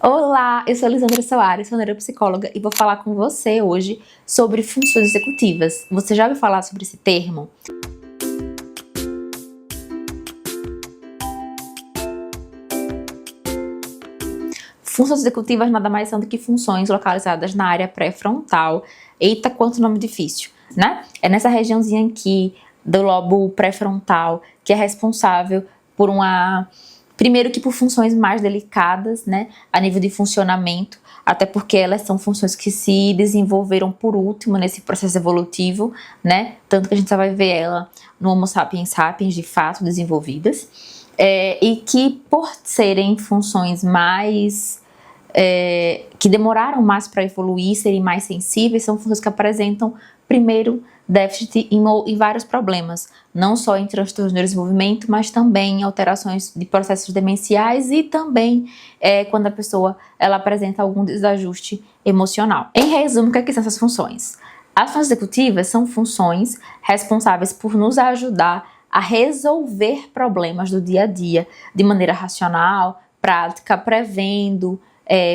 Olá, eu sou Elisandra Soares, sou neuropsicóloga e vou falar com você hoje sobre funções executivas. Você já ouviu falar sobre esse termo? Funções executivas nada mais são do que funções localizadas na área pré-frontal. Eita, quanto nome difícil, né? É nessa regiãozinha aqui do lobo pré-frontal que é responsável por primeiro que por funções mais delicadas, né, a nível de funcionamento, até porque elas são funções que se desenvolveram por último nesse processo evolutivo, né, tanto que a gente só vai ver ela no Homo sapiens sapiens, de fato, desenvolvidas, e que por serem funções mais que demoraram mais para evoluir, serem mais sensíveis, são funções que apresentam, primeiro, déficit em vários problemas, não só em transtornos de neurodesenvolvimento, mas também em alterações de processos demenciais e também quando a pessoa ela apresenta algum desajuste emocional. Em resumo, o que são essas funções? As funções executivas são funções responsáveis por nos ajudar a resolver problemas do dia a dia de maneira racional, prática, prevendo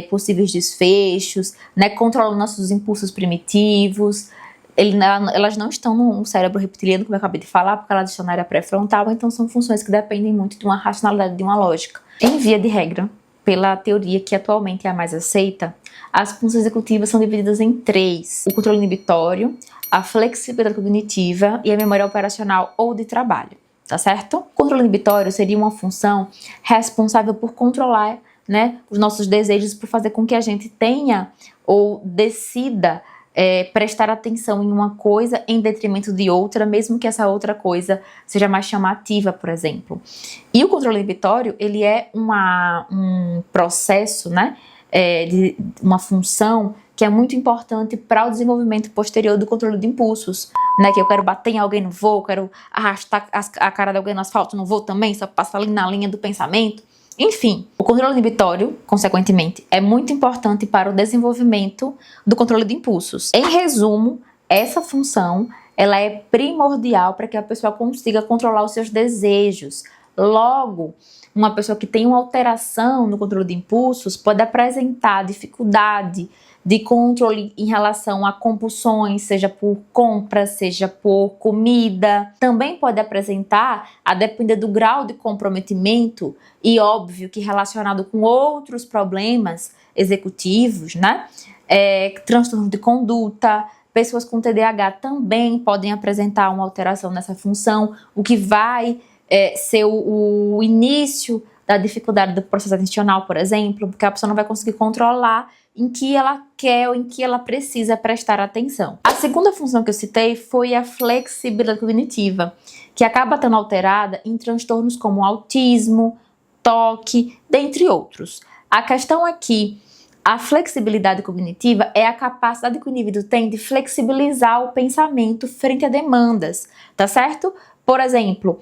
possíveis desfechos, né, controlando nossos impulsos primitivos. Elas não estão no cérebro reptiliano, como eu acabei de falar, porque elas estão na área pré-frontal, então são funções que dependem muito de uma racionalidade, de uma lógica. Em via de regra, pela teoria que atualmente é a mais aceita, as funções executivas são divididas em três: o controle inibitório, a flexibilidade cognitiva e a memória operacional ou de trabalho, tá certo? O controle inibitório seria uma função responsável por controlar, né, os nossos desejos, por fazer com que a gente tenha ou decida prestar atenção em uma coisa em detrimento de outra, mesmo que essa outra coisa seja mais chamativa, por exemplo. E o controle inibitório, ele é um processo, né, de uma função que é muito importante para o desenvolvimento posterior do controle de impulsos, né, que eu quero bater em alguém, não vou, quero arrastar a cara de alguém no asfalto, não vou também, só passar ali na linha do pensamento. Enfim, o controle inibitório, consequentemente, é muito importante para o desenvolvimento do controle de impulsos. Em resumo, essa função ela é primordial para que a pessoa consiga controlar os seus desejos. Logo, uma pessoa que tem uma alteração no controle de impulsos pode apresentar dificuldade de controle em relação a compulsões, seja por compra, seja por comida. Também pode apresentar, a depender do grau de comprometimento, e óbvio que relacionado com outros problemas executivos, né? Transtorno de conduta. Pessoas com TDAH também podem apresentar uma alteração nessa função, o que vai ser o início da dificuldade do processo atencional, por exemplo, porque a pessoa não vai conseguir controlar em que ela quer ou em que ela precisa prestar atenção. A segunda função que eu citei foi a flexibilidade cognitiva, que acaba estando alterada em transtornos como autismo, toque, dentre outros. A questão é que a flexibilidade cognitiva é a capacidade que o indivíduo tem de flexibilizar o pensamento frente a demandas, tá certo? Por exemplo,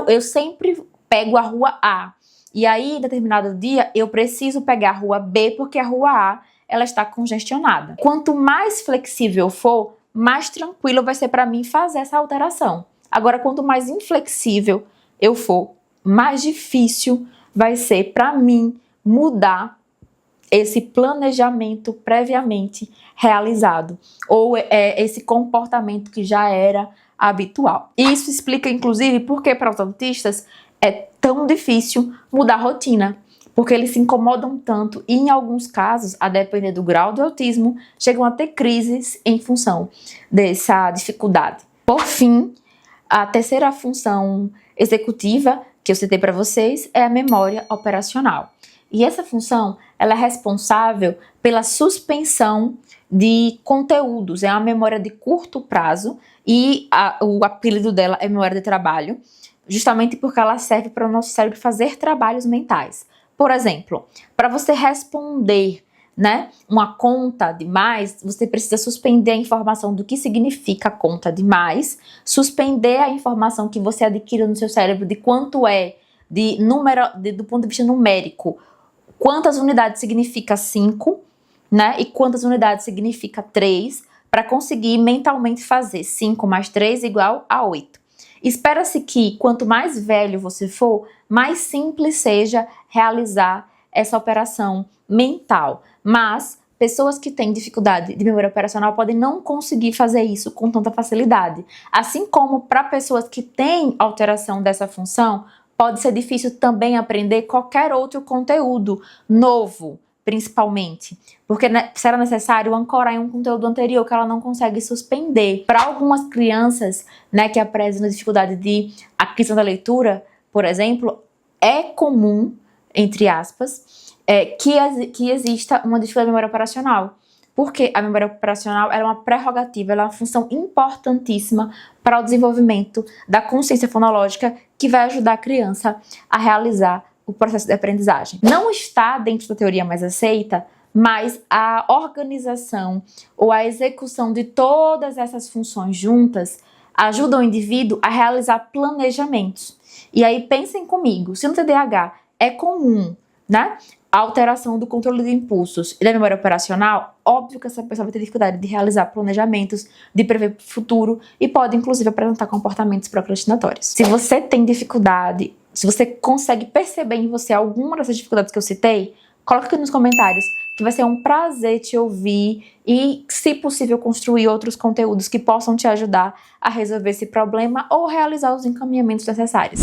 eu sempre pego a rua A, e aí, em determinado dia, eu preciso pegar a rua B porque a rua A ela está congestionada. Quanto mais flexível eu for, mais tranquilo vai ser para mim fazer essa alteração. Agora, quanto mais inflexível eu for, mais difícil vai ser para mim mudar esse planejamento previamente realizado, ou esse comportamento que já era habitual. E isso explica, inclusive, por que para os autistas é tão difícil mudar a rotina, porque eles se incomodam tanto e, em alguns casos, a depender do grau do autismo, chegam a ter crises em função dessa dificuldade. Por fim, a terceira função executiva que eu citei para vocês é a memória operacional. E essa função ela é responsável pela suspensão de conteúdos, é uma memória de curto prazo e o apelido dela é memória de trabalho, justamente porque ela serve para o nosso cérebro fazer trabalhos mentais. Por exemplo, para você responder, né, uma conta de mais, você precisa suspender a informação do que significa a conta de mais, suspender a informação que você adquiriu no seu cérebro de quanto é de número, do ponto de vista numérico, quantas unidades significa 5, né, e quantas unidades significa 3, para conseguir mentalmente fazer 5 mais 3 igual a 8. Espera-se que, quanto mais velho você for, mais simples seja realizar essa operação mental. Mas pessoas que têm dificuldade de memória operacional podem não conseguir fazer isso com tanta facilidade. Assim como para pessoas que têm alteração dessa função, pode ser difícil também aprender qualquer outro conteúdo novo, principalmente, porque será necessário ancorar em um conteúdo anterior que ela não consegue suspender. Para algumas crianças, né, que apresentam dificuldade de aquisição da leitura, por exemplo, é comum, entre aspas, que exista uma dificuldade de memória operacional. Porque a memória operacional é uma prerrogativa, ela é uma função importantíssima para o desenvolvimento da consciência fonológica que vai ajudar a criança a realizar o processo de aprendizagem. Não está dentro da teoria mais aceita, mas a organização ou a execução de todas essas funções juntas ajuda o indivíduo a realizar planejamentos. E aí pensem comigo, se no TDAH é comum, né, a alteração do controle de impulsos e da memória operacional, óbvio que essa pessoa vai ter dificuldade de realizar planejamentos, de prever o futuro e pode inclusive apresentar comportamentos procrastinatórios. Se você tem dificuldade, se você consegue perceber em você alguma dessas dificuldades que eu citei, coloca aqui nos comentários que vai ser um prazer te ouvir e, se possível, construir outros conteúdos que possam te ajudar a resolver esse problema ou realizar os encaminhamentos necessários.